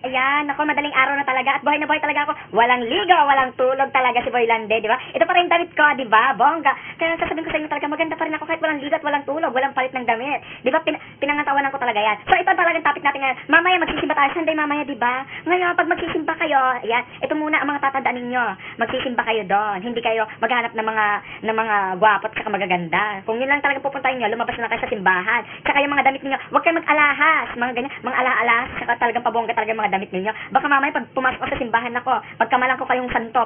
Ayan, ako madaling araw na talaga at buhay na buhay talaga ako. Walang ligaw, walang tulog talaga si Boy Lande, di ba? Ito pa rin damit ko, di ba? Bongga. Kaya sasabihin ko sa inyo talaga, maganda pa rin ako kahit walang ligaw at walang tulog, walang palit ng damit. Di ba? Pinangatawanan ko talaga yan. So ito talagang topic natin ngayon. Mamaya magsisimba tayo, Sunday mamaya, di ba? Ngayon, pag magsisimba kayo, ayan, ito muna ang mga tatandaan ninyo. Magsisimba kayo doon. Hindi kayo maghanap ng mga gwapo at saka magaganda. Kung yun lang talaga pupuntahin nyo, lumabas na kayo sa simbahan. Saka yung mga damit ninyo, huwag kayo mag-alahas. Mga ganyan, mga ala-alas, saka talagang pabongga talaga yung mga damit ninyo. Baka mamaya pag pumasok ko sa simbahan ako, pagkamalang ko kayong santo,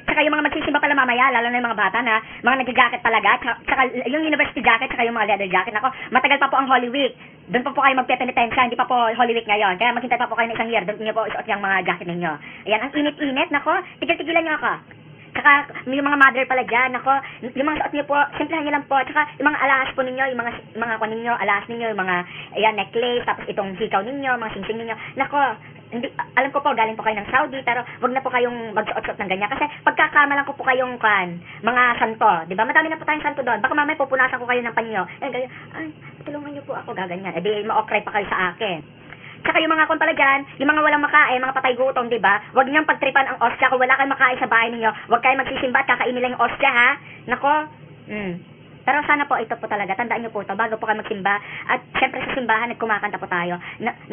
saka yung mga magsisimba pala mamaya, lalo na yung mga bata na, mga nag-jacket talaga, saka yung university jacket, saka yung mga leather jacket. Ako, matagal pa po ang Holy Week. Doon pa po kayo magpe-penitensya, hindi pa po Holy Week ngayon. Kaya maghintay pa po kayo ng isang year, doon niyo po isuot yung mga jacket ninyo. Ayan, ang init-init, nako, tigil-tigilan niyo ako. Saka yung mga mother pala dyan, ako, yung mga suot niyo po, simplahan niyo lang po. Saka yung mga alahas po ninyo, yung mga kwan ninyo, alahas ninyo, yung mga ayan, necklace, tapos itong hikaw ninyo, mga singsing ninyo. Nako, hindi, alam ko po, galing po kayo ng Saudi, pero wag na po kayong magsuot-suot ng ganyan. Kasi pagkakamalan ko po kayong mga santo, di ba? Madami na po tayong santo doon. Baka mamaya pupunasan ko kayo ng panyo. Ay, tulungan niyo po ako, gaganyan. Di, ma-okray pa kayo sa akin. Saka yung mga pala dyan, yung mga walang makain, mga patay gutom, di ba? Huwag niyang pagtripan ang ostya. Kung wala kayong makain sa bahay ninyo, huwag kayong magsisimba at kakainin lang yung ostya, ha? Nako, Pero sana po, ito po talaga, tandaan niyo po ito, bago po kayo magsimba, at syempre sa simbahan, nagkumakanta po tayo.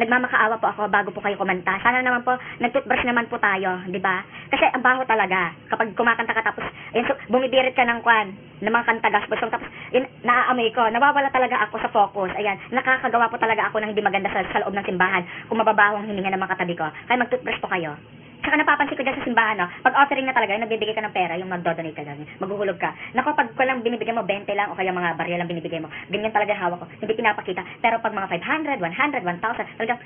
Nagmamakaawa po ako bago po kayo kumanta. Sana naman po, nag-toothbrush naman po tayo, di ba? Kasi ang baho talaga, kapag kumakanta ka tapos, ayun, so, bumibirit ka ng mga kanta gospel song, tapos, yun, naaamoy ko, nawawala talaga ako sa focus. Ayan, nakakagawa po talaga ako ng hindi maganda sa loob ng simbahan, kung mababaho ang hininga ng mga katabi ko. Kaya mag-toothbrush po kayo. Saka napapansin ko dyan sa simbahan, no? Pag offering na talaga, yung nagbibigay ka ng pera, yung magdodonate ka dyan, maghuhulog ka. Nako, pag ko lang binibigay mo, 20 lang, o kaya mga barya lang binibigay mo, ganyan talaga hawak ko. Hindi pinapakita. Pero pag mga 500, 100, 1,000, talagang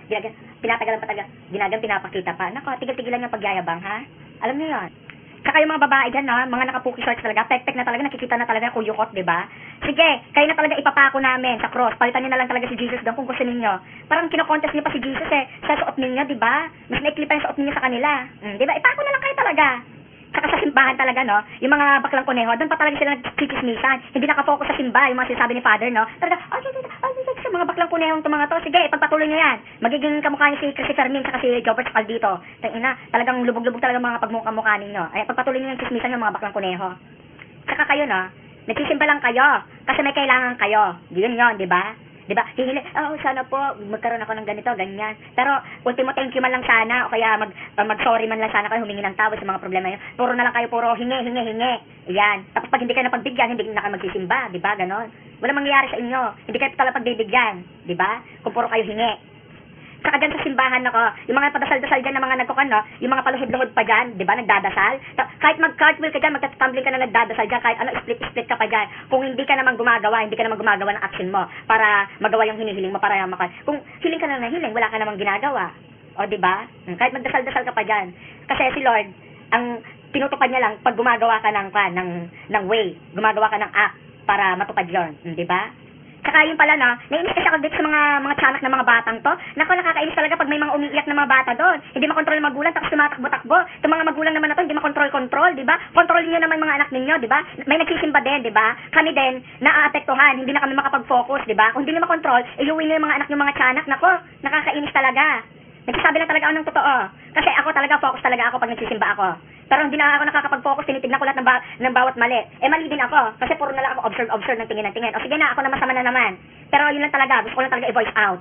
pinatagalan pa talaga, pinapakita pa. Nako, tigil-tigilan yung pagyayabang, ha? Alam niyo yun. Saka yung mga babae dyan, no? Mga nakapuki shorts talaga, pek-pek na talaga, nakikita na talaga kuyukot, di ba? Sige, kayo na talaga ipapako namin sa cross. Palitan niyo na lang talaga si Jesus doon kung gusto ninyo. Parang kino-contest niyo pa si Jesus sa suot ninyo, di ba? Mas naikli pa yung suot ninyo sa kanila. Di ba? Ipako na lang kayo talaga. Saka sa simbahan talaga, no? Yung mga baklang kuneho, doon pa talaga sila nagchichismisan. Hindi nakafocus sa simba, yung mga sinasabi ni Father, no? Talaga, sa mga baklang kunehong itong mga to, sige, pagpatuloy nyo yan. Magiging kamukha niyo si Chrissy Fermin, saka si Jobert Caldito. Tangina, talagang lubog-lubog talaga mga pagmukha ninyo. Ay, pagpatuloy nyo yung chismisan yung mga baklang kuneho. Saka kayo, no? Nagsisimba lang kayo, kasi may kailangan kayo. Yun yun, di ba? Di ba? Hihili, sana po, magkaroon ako ng ganito, ganyan. Pero, ultimo thank you man lang sana, o kaya mag-sorry man lang sana kayo, humingi ng tawad sa mga problema nyo. Puro na lang kayo, puro hingi. Ayan. Tapos pag hindi kayo napagbigyan, hindi na kayo magsisimba, di ba? Ganon. Wala mangyayari sa inyo. Hindi kayo talaga pagbibigyan, di ba? Kung puro kayo hingi. Saka dyan sa simbahan ako, yung mga padasal-dasal dyan na mga nagkukan, no? Yung mga paluhod-luhod pa dyan, di ba, nagdadasal. Kahit mag-cartwheel ka dyan, magtatumbling ka na nagdadasal dyan, kahit ano, split ka pa dyan. Kung hindi ka naman gumagawa ng action mo para magawa yung hinihiling mo, para kung hiling ka na hiling, wala ka namang ginagawa. O, di ba? Kahit magdasal-dasal ka pa dyan. Kasi si Lord, ang tinutupad niya lang, pag gumagawa ka ng way, gumagawa ka ng act para matupad yun, di ba? Saka yun pala, no, nainis kasi ako dito sa mga tiyanak ng mga batang to. Nako, nakakainis talaga pag may mga umiiyak na mga bata doon. Hindi makontrol ng magulang, tapos tumatakbo-takbo. Itong mga magulang naman na to, hindi makontrol-control, di ba? Kontrolin niyo naman mga anak ninyo, di ba? May nagsisimba din, di ba? Kami din, naaapektuhan, hindi na kami makapag-focus, di ba? Kung hindi niyo makontrol, iuwi niyo yung mga anak ng mga tiyanak. Nako, nakakainis talaga. Nagsasabi lang talaga ako ng totoo. Kasi ako talaga, focus talaga ako pag nagsisimba ako. Pero hindi na ako nakakapag-focus, tinitignan ko lahat ng bawat mali. Mali din ako. Kasi puro na lang ako observe ng tingin. O sige na, ako na masama na naman. Pero yun lang talaga, gusto ko lang talaga i-voice out.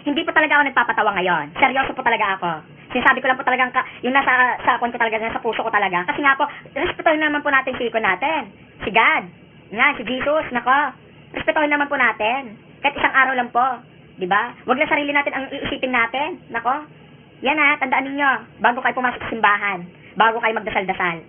Hindi po talaga ako nagpapatawa ngayon. Seryoso po talaga ako. Sinasabi ko lang po talagang, yung nasa ko talaga, nasa puso ko talaga. Kasi nga po, respetuhin naman po natin si natin. Si God. Nga, si Jesus, nako. Respetuhin naman po natin. Kahit isang araw lang po. Diba? Huwag lang sarili natin ang iisipin natin. Nako. Yan ha, tandaan ninyo. Bago kayo pumasok sa simbahan. Bago kayo magdasal-dasal.